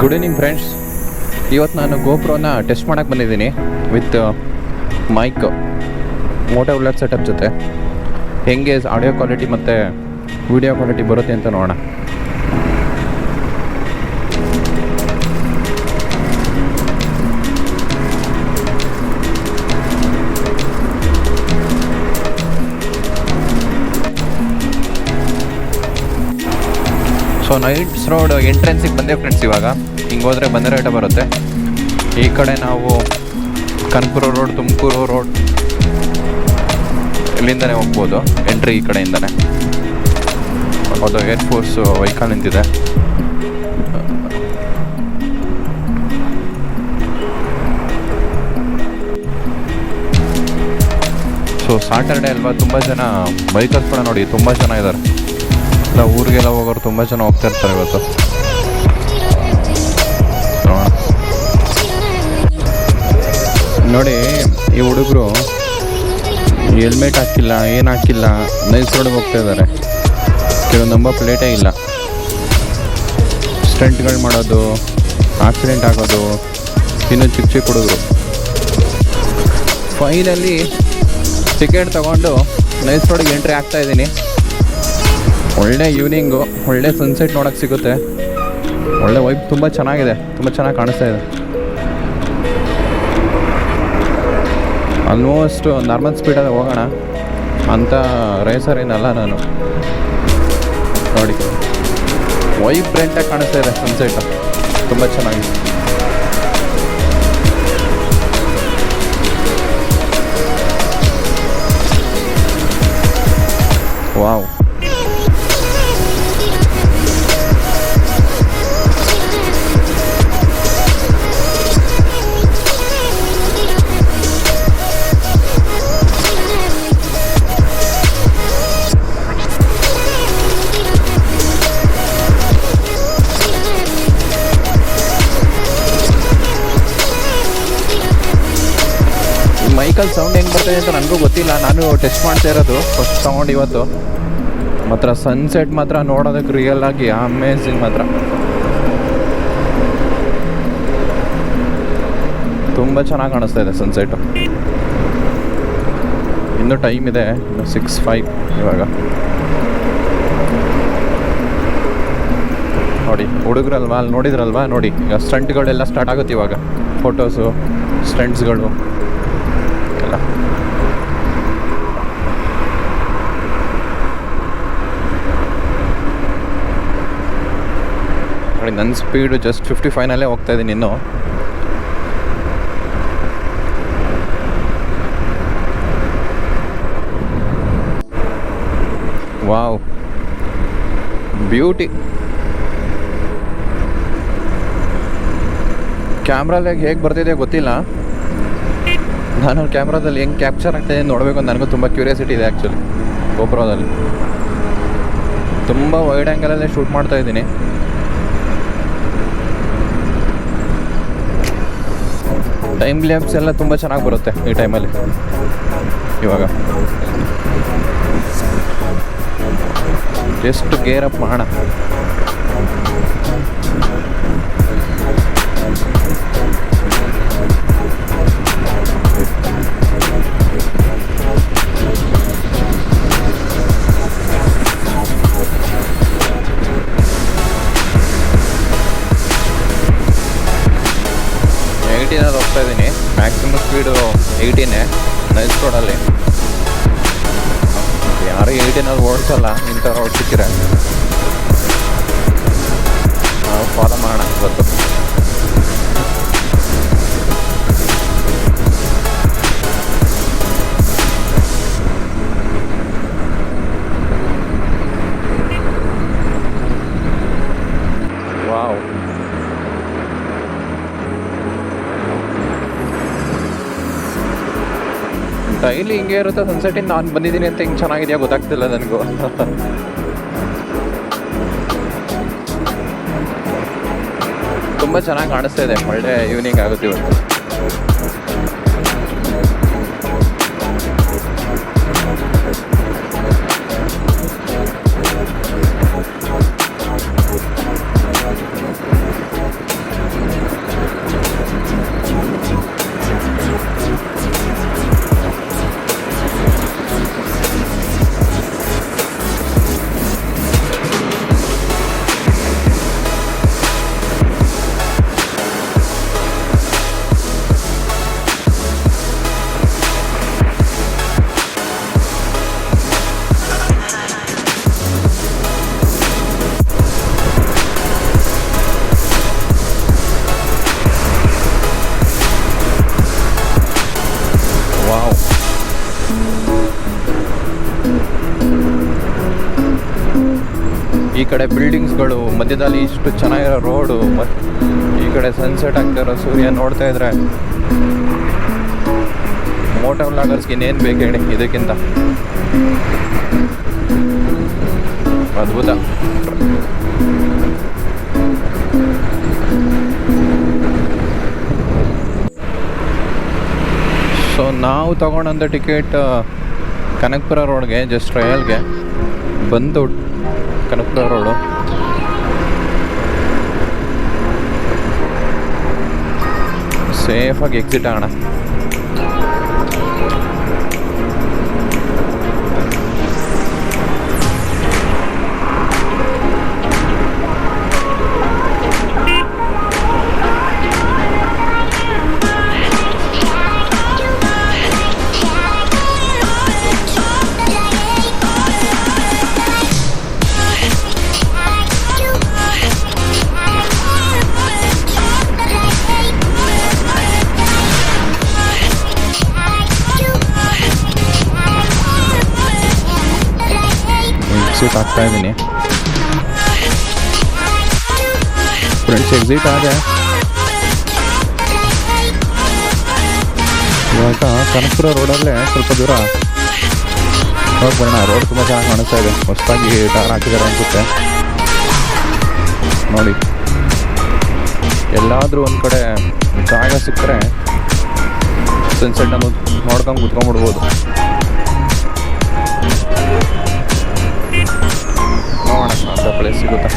Good evening friends. ಇವತ್ತು ನಾನು ಗೋಪ್ರೋನ test ಮಾಡೋಕ್ಕೆ ಬಂದಿದ್ದೀನಿ with mic moto vlog setup ಜೊತೆ. ಹೆಂಗೆ ಆಡಿಯೋ ಕ್ವಾಲಿಟಿ ಮತ್ತು ವಿಡಿಯೋ ಕ್ವಾಲಿಟಿ ಬರುತ್ತೆ ಅಂತ ನೋಡೋಣ. ಸೊ ನೈಟ್ಸ್ ರೋಡ್ ಎಂಟ್ರೆನ್ಸಿಗೆ ಬಂದೆ ಫ್ರೆಂಡ್ಸ್. ಇವಾಗ ಹಿಂಗೆ ಹೋದರೆ ಬಂದರೇಟ ಬರುತ್ತೆ. ಈ ಕಡೆ ನಾವು ಕನಕಪುರ ರೋಡ್, ತುಮಕೂರು ರೋಡ್ ಇಲ್ಲಿಂದನೇ ಹೋಗ್ಬೋದು. ಎಂಟ್ರಿ ಈ ಕಡೆಯಿಂದನೇ. ಅದು ಏರ್ಫೋರ್ಸ್ ವೆಹಿಕಲ್ ನಿಂತಿದೆ. ಸೊ ಸಾಟರ್ಡೆ ಅಲ್ವಾ, ತುಂಬ ಜನ ಬೈಕರ್ಸ್ ಕೂಡ ನೋಡಿ ತುಂಬ ಜನ ಇದ್ದಾರೆ. ಇಲ್ಲ ಊರಿಗೆಲ್ಲ ಹೋಗೋರು ತುಂಬ ಜನ ಹೋಗ್ತಾ ಇರ್ತಾರೆ ಇವತ್ತು. ನೋಡಿ ಈ ಹುಡುಗರು ಹೆಲ್ಮೆಟ್ ಹಾಕಿಲ್ಲ, ಏನು ಹಾಕಿಲ್ಲ, ನೈಸ್ ರೋಡಿಗೆ ಹೋಗ್ತಾ ಇದ್ದಾರೆ. ಕೆಲವೊಂದು ನಂಬರ್ ಪ್ಲೇಟೇ ಇಲ್ಲ. ಸ್ಟಂಟ್ಗಳು ಮಾಡೋದು, ಆಕ್ಸಿಡೆಂಟ್ ಆಗೋದು, ಇನ್ನೂ ಚಿಕ್ಕ ಚಿಕ್ಕ ಹುಡುಗರು. ಫೈನಲಿ ಟಿಕೆಟ್ ತೊಗೊಂಡು ನೈಸ್ ರೋಡಿಗೆ ಎಂಟ್ರಿ ಆಗ್ತಾಯಿದ್ದೀನಿ. ಒಳ್ಳೆ ಈವ್ನಿಂಗು, ಒಳ್ಳೆ ಸನ್ಸೆಟ್ ನೋಡೋಕ್ಕೆ ಸಿಗುತ್ತೆ. ಒಳ್ಳೆ ವೈಬ್, ತುಂಬ ಚೆನ್ನಾಗಿದೆ, ತುಂಬ ಚೆನ್ನಾಗಿ ಕಾಣಿಸ್ತಾ ಇದೆ. ಆಲ್ಮೋಸ್ಟ್ ನಾರ್ಮಲ್ ಸ್ಪೀಡಲ್ಲಿ ಹೋಗೋಣ ಅಂತ ರೇಸರ್ ಏನಲ್ಲ ನಾನು. ನೋಡಿ ವೈಬ್ರೆಂಟಾಗಿ ಕಾಣಿಸ್ತಾ ಇದೆ ಸನ್ಸೆಟ್, ತುಂಬ ಚೆನ್ನಾಗಿದೆ. ವಾವ್, ಮೈಕಲ್ ಸೌಂಡ್ ಹೆಂಗೆ ಬರ್ತಾಯಿದೆ ಅಂತ ನನಗೂ ಗೊತ್ತಿಲ್ಲ. ನಾನು ಟೆಸ್ಟ್ ಮಾಡ್ತಾ ಇರೋದು ಫಸ್ಟ್ ತೊಗೊಂಡು ಇವತ್ತು. ಮಾತ್ರ ಸನ್ಸೆಟ್ ಮಾತ್ರ ನೋಡೋದಕ್ಕೆ ರಿಯಲ್ ಆಗಿ ಅಮೇಝಿಂಗ್. ಮಾತ್ರ ತುಂಬ ಚೆನ್ನಾಗಿ ಕಾಣಿಸ್ತಾ ಇದೆ ಸನ್ಸೆಟು. ಇನ್ನೂ ಟೈಮ್ ಇದೆ, ಇನ್ನು 6:05 ಇವಾಗ. ನೋಡಿ ಹುಡುಗರಲ್ವಾ, ಅಲ್ಲಿ ನೋಡಿದ್ರಲ್ವಾ, ನೋಡಿ ಈಗ ಸ್ಟಂಟ್ಗಳೆಲ್ಲ ಸ್ಟಾರ್ಟ್ ಆಗುತ್ತೆ ಇವಾಗ. ಫೋಟೋಸು, ಸ್ಟಂಟ್ಸ್ಗಳು ಎಲ್ಲ. ನೋಡಿ ನನ್ನ ಸ್ಪೀಡು ಜಸ್ಟ್ 55ನಲ್ಲೇ ಹೋಗ್ತಾ ಇದ್ದೀನಿ ಇನ್ನೂ. Wow, beauty. ಕ್ಯಾಮ್ರಾದಾಗ ಹೇಗೆ ಬರ್ತಿದೆ ಗೊತ್ತಿಲ್ಲ. ನಾನು ಕ್ಯಾಮ್ರಾದಲ್ಲಿ ಹೆಂಗೆ ಕ್ಯಾಪ್ಚರ್ ಆಗ್ತಾಯಿದೆ ನೋಡಬೇಕು ಅಂತ ನನಗೂ ತುಂಬ ಕ್ಯೂರಿಯಾಸಿಟಿ ಇದೆ ಆ್ಯಕ್ಚುಲಿ. ಗೋಪ್ರೋದಲ್ಲಿ ತುಂಬ ವೈಡ್ ಆ್ಯಂಗಲಲ್ಲೇ ಶೂಟ್ ಮಾಡ್ತಾ ಇದ್ದೀನಿ. ಟೈಮ್ ಲ್ಯಾಪ್ಸ್ ಎಲ್ಲ ತುಂಬ ಚೆನ್ನಾಗಿ ಬರುತ್ತೆ ಈ ಟೈಮಲ್ಲಿ. ಇವಾಗ ಜಸ್ಟ್ ಗೇರ್ ಅಪ್ ಮಾಡೋಣ. ನಲ್ಲಿ ಹೋಗ್ತಾ ಇದ್ದೀನಿ. ಮ್ಯಾಕ್ಸಿಮಮ್ ಸ್ಪೀಡು 18 ನೈಸ್ ರೋಡಲ್ಲಿ. ಯಾರು 18 ಓಡಿಸಲ್ಲ ಇಂಥ ರೋಡ್ ಸಿಕ್ಕಿರೆ. ನಾವು ಫಾಲೋ ಮಾಡೋಣ ಇವತ್ತು. ವಾವ್, ಡೈಲಿ ಹಿಂಗೆ ಇರುತ್ತೆ ಸನ್ಸೆಟಿಂದ. ನಾನು ಬಂದಿದ್ದೀನಿ ಅಂತ ಹಿಂಗೆ ಚೆನ್ನಾಗಿದೆಯಾ ಗೊತ್ತಾಗ್ತಿಲ್ಲ ನನಗೂ. ತುಂಬ ಚೆನ್ನಾಗಿ ಕಾಣಿಸ್ತಾ ಇದೆ. ಒಳ್ಳೆ ಈವ್ನಿಂಗ್ ಆಗುತ್ತೆ ಇವತ್ತು. ಕಡೆ ಬಿಲ್ಡಿಂಗ್ಸ್ಗಳು, ಮಧ್ಯದಲ್ಲಿ ಇಷ್ಟು ಚೆನ್ನಾಗಿರೋ ರೋಡು, ಮತ್ತು ಈ ಕಡೆ ಸನ್ಸೆಟ್ ಆಗ್ತಿರೋ ಸೂರ್ಯ ನೋಡ್ತಾ ಇದ್ರೆ ಮೋಟೋ ವ್ಲಾಗರ್ಸ್ಗೆ ಇನ್ನೇನು ಬೇಕು ಹೇಳಿ ಇದಕ್ಕಿಂತ. ಅದ್ಭುತ. ಸೊ ನಾವು ತಗೊಂಡಂಥ ಟಿಕೆಟ್ ಕನಕಪುರ ರೋಡ್ಗೆ, ಜಸ್ಟ್ ಟ್ರಯಲ್ಗೆ ಬಂದು ಕನಕಪುರ ರೋಡು. ಸೇಫಾಗಿ ಎಕ್ಸಿಟ್ ಆಗೋಣ. ಎಕ್ಸಿಟ್ ಆಗ್ತಾ ಇದ್ದೀನಿ ಫ್ರೆಂಡ್ಸ್. ಎಕ್ಸಿಟ್ ಆದೆ. ಇವಾಗ ಕನಕಪುರ ರೋಡಲ್ಲೇ ಸ್ವಲ್ಪ ದೂರ ಹೋಗಿ ಬರೋಣ. ರೋಡ್ ತುಂಬ ಚೆನ್ನಾಗಿ ಕಾಣಿಸ್ತಾ ಇದೆ, ಹೊಸದಾಗಿ ಟಾರ್ ಹಾಕಿದ್ದಾರೆ ಅನಿಸುತ್ತೆ ನೋಡಿ. ಎಲ್ಲಾದರೂ ಒಂದು ಕಡೆ ಜಾಗ ಸಿಕ್ಕರೆ ಸನ್ಸೆಟ್ ಅನ್ನೋದು ನೋಡ್ಕೊಂಡು ಕುತ್ಕೊಂಡ್ಬಿಡ್ಬೋದು. ನೋಡೋಣ ಅಂತ ಪ್ಲೇಸ್ ಸಿಗುತ್ತಾ.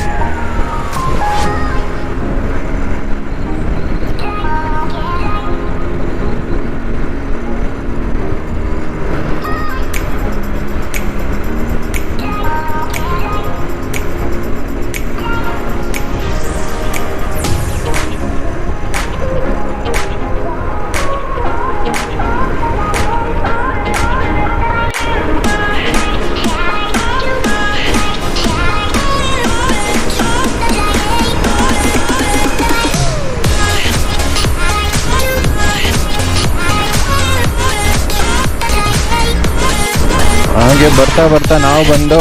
ಹಾಗೆ ಬರ್ತಾ ಬರ್ತಾ ನಾವು ಬಂದು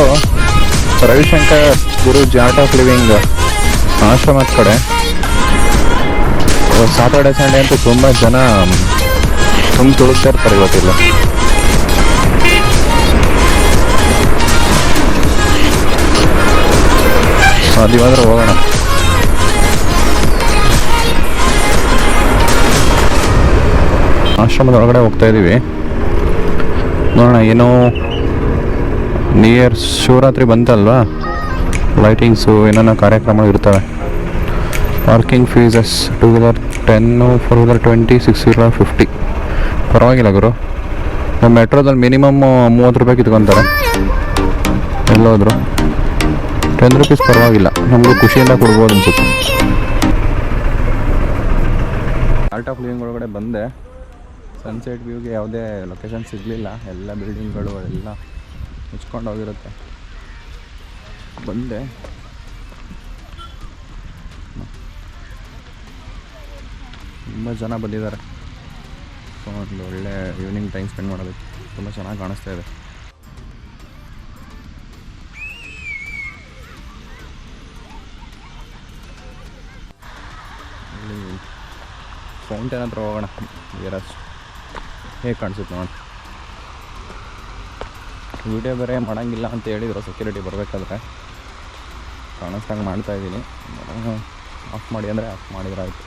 Ravishankar Guruji art of living ಆಶ್ರಮದ ಕಡೆ. ಸಾಟರ್ಡೆ ಸಂಡೇ ಅಂತೂ ತುಂಬ ಜನ ತುಳುಕ್ತಾ ಇರ್ತಾರೆ ಇವತ್ತಿಲ್ಲ. ಸಾಧ್ಯವಾದ್ರೆ ಹೋಗೋಣ. ಆಶ್ರಮದ ಒಳಗಡೆ ಹೋಗ್ತಾ ಇದ್ದೀವಿ. ನೋಡೋಣ ಏನೋ ನಿಯರ್ ಶಿವರಾತ್ರಿ ಬಂತಲ್ವಾ, ಲೈಟಿಂಗ್ಸು ಏನೇನೋ ಕಾರ್ಯಕ್ರಮಗಳು ಇರ್ತವೆ. Parking ಫೀಸಸ್ 2 wheeler 10, 4 wheeler 20, 6 wheeler 50. ಪರವಾಗಿಲ್ಲ ಗುರು. ನಮ್ಮ ಮೆಟ್ರೋದಲ್ಲಿ ಮಿನಿಮಮ್ 30 ರೂಪಾಯಿ ಕಿತ್ಕೊತಾರೆ ಎಲ್ಲೋದ್ರು. 10 ರೂಪೀಸ್ ಪರವಾಗಿಲ್ಲ, ನಮಗೂ ಖುಷಿಯಿಂದ ಕೊಡ್ಬೋದು ಅನ್ಸುತ್ತೆ. ಆರ್ಟ್ ಆಫ್ ಲಿವಿಂಗ್ ಒಳಗಡೆ ಬಂದೆ. ಸನ್ಸೆಟ್ ವ್ಯೂಗೆ ಯಾವುದೇ ಲೊಕೇಶನ್ ಸಿಗಲಿಲ್ಲ, ಎಲ್ಲ ಬಿಲ್ಡಿಂಗ್ಗಳು ಎಲ್ಲ ಮುಚ್ಕೊಂಡು ಹೋಗಿರುತ್ತೆ. ಬಂದೆ. ತುಂಬ ಜನ ಬಂದಿದ್ದಾರೆ. ಸೊ ಒಂದು ಒಳ್ಳೆ ಈವ್ನಿಂಗ್ ಟೈಮ್ ಸ್ಪೆಂಡ್ ಮಾಡೋದಕ್ಕೆ ತುಂಬ ಚೆನ್ನಾಗಿ ಕಾಣಿಸ್ತಾ ಇದೆ. ಇಲ್ಲಿ ಫೌಂಟೇನ್ ಹತ್ರ ಹೋಗೋಣ. ಹೇಗೆ ಕಾಣಿಸುತ್ತೆ ನೋಡಿ. ವಿಡಿಯೋ ಬೇರೆ ಮಾಡೋಂಗಿಲ್ಲ ಅಂತ ಹೇಳಿದರು ಸೆಕ್ಯೂರಿಟಿ ಬರಬೇಕಾದ್ರೆ. ಕಾಣಿಸ್ದಂಗೆ ಮಾಡ್ತಾಯಿದ್ದೀನಿ. ಆಫ್ ಮಾಡಿ ಅಂದರೆ ಆಫ್ ಮಾಡಿದ್ರೆ ಆಯಿತು.